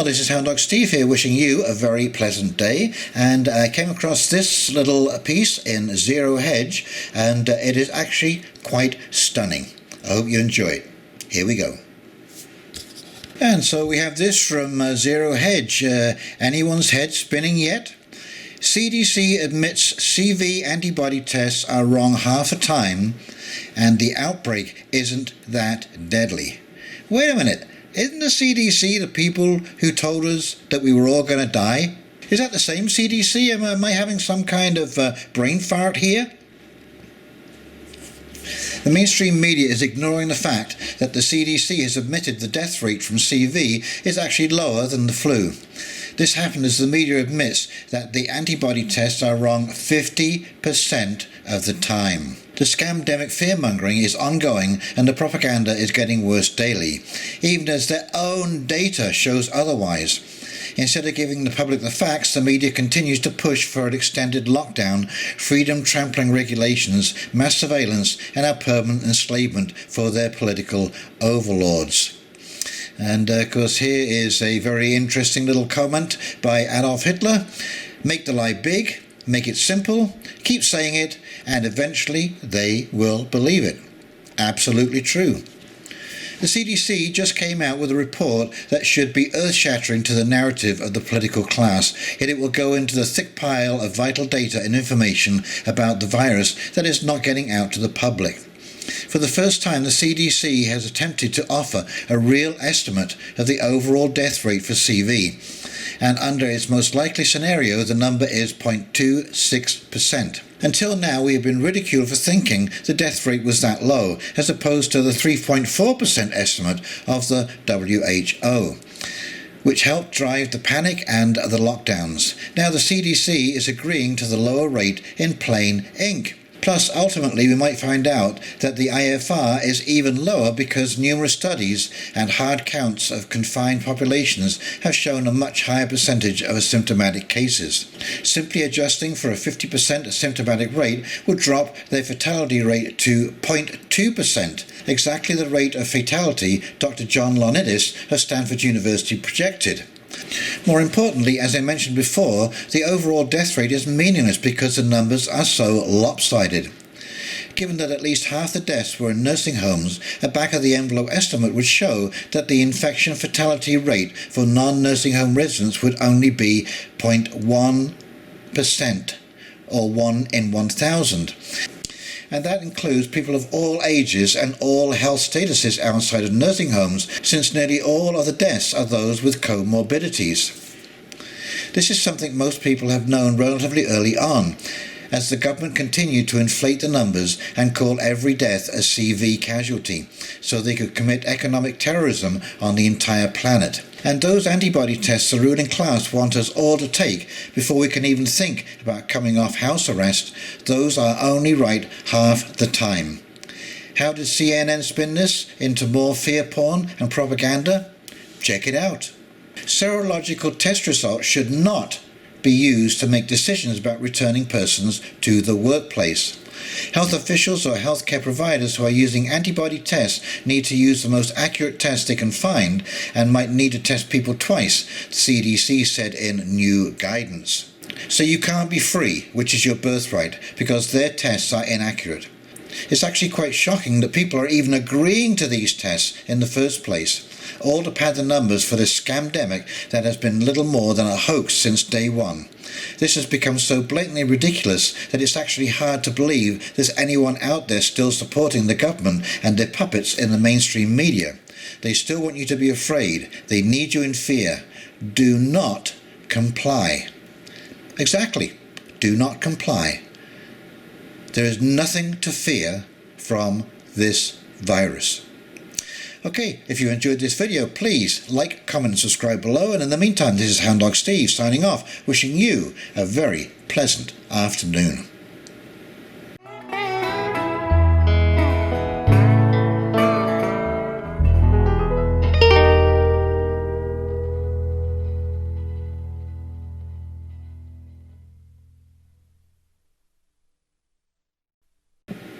Well, this is Hound Dog Steve here, wishing you a very pleasant day, and I came across this little piece in Zero Hedge, and it is actually quite stunning. I hope you enjoy it. Here we go. And so we have this from Zero Hedge. Anyone's head spinning yet? CDC admits CV antibody tests are wrong half the time, and the outbreak isn't that deadly. Wait a minute. Isn't the CDC the people who told us that we were all going to die? Is that the same CDC? Am I having some kind of brain fart here? The mainstream media is ignoring the fact that the CDC has admitted the death rate from CV is actually lower than the flu. This happened as the media admits that the antibody tests are wrong 50% of the time. The scamdemic fear-mongering is ongoing, and the propaganda is getting worse daily, even as their own data shows otherwise. Instead of giving the public the facts, the media continues to push for an extended lockdown, freedom-trampling regulations, mass surveillance, and our permanent enslavement for their political overlords. And of course, here is a very interesting little comment by Adolf Hitler. Make the lie big, make it simple, keep saying it, and eventually they will believe it. Absolutely true. The CDC just came out with a report that should be earth-shattering to the narrative of the political class, yet it will go into the thick pile of vital data and information about the virus that is not getting out to the public. For the first time, the CDC has attempted to offer a real estimate of the overall death rate for CV, and under its most likely scenario, the number is 0.26%. Until now, we have been ridiculed for thinking the death rate was that low, as opposed to the 3.4% estimate of the WHO, which helped drive the panic and the lockdowns. Now the CDC is agreeing to the lower rate in plain ink. Plus, ultimately, we might find out that the IFR is even lower because numerous studies and hard counts of confined populations have shown a much higher percentage of asymptomatic cases. Simply adjusting for a 50% asymptomatic rate would drop their fatality rate to 0.2%, exactly the rate of fatality Dr. John Lonidis of Stanford University projected. More importantly, as I mentioned before, the overall death rate is meaningless because the numbers are so lopsided. Given that at least half the deaths were in nursing homes, a back-of-the-envelope estimate would show that the infection fatality rate for non-nursing home residents would only be 0.1%, or 1 in 1,000. And that includes people of all ages and all health statuses outside of nursing homes, since nearly all of the deaths are those with comorbidities. This is something most people have known relatively early on, as the government continued to inflate the numbers and call every death a CV casualty, so they could commit economic terrorism on the entire planet. And those antibody tests the ruling class want us all to take before we can even think about coming off house arrest, those are only right half the time. How did CNN spin this into more fear porn and propaganda? Check it out. Serological test results should not be used to make decisions about returning persons to the workplace. Health officials or healthcare providers who are using antibody tests need to use the most accurate test they can find and might need to test people twice, the CDC said in new guidance. So you can't be free, which is your birthright, because their tests are inaccurate. It's actually quite shocking that people are even agreeing to these tests in the first place, all to pad the numbers for this scamdemic that has been little more than a hoax since day one. This has become so blatantly ridiculous that it's actually hard to believe there's anyone out there still supporting the government and their puppets in the mainstream media. They still want you to be afraid. They need you in fear. Do not comply. Exactly. Do not comply. There is nothing to fear from this virus. Okay, if you enjoyed this video, please like, comment and subscribe below. And in the meantime, this is Hound Dog Steve signing off, wishing you a very pleasant afternoon.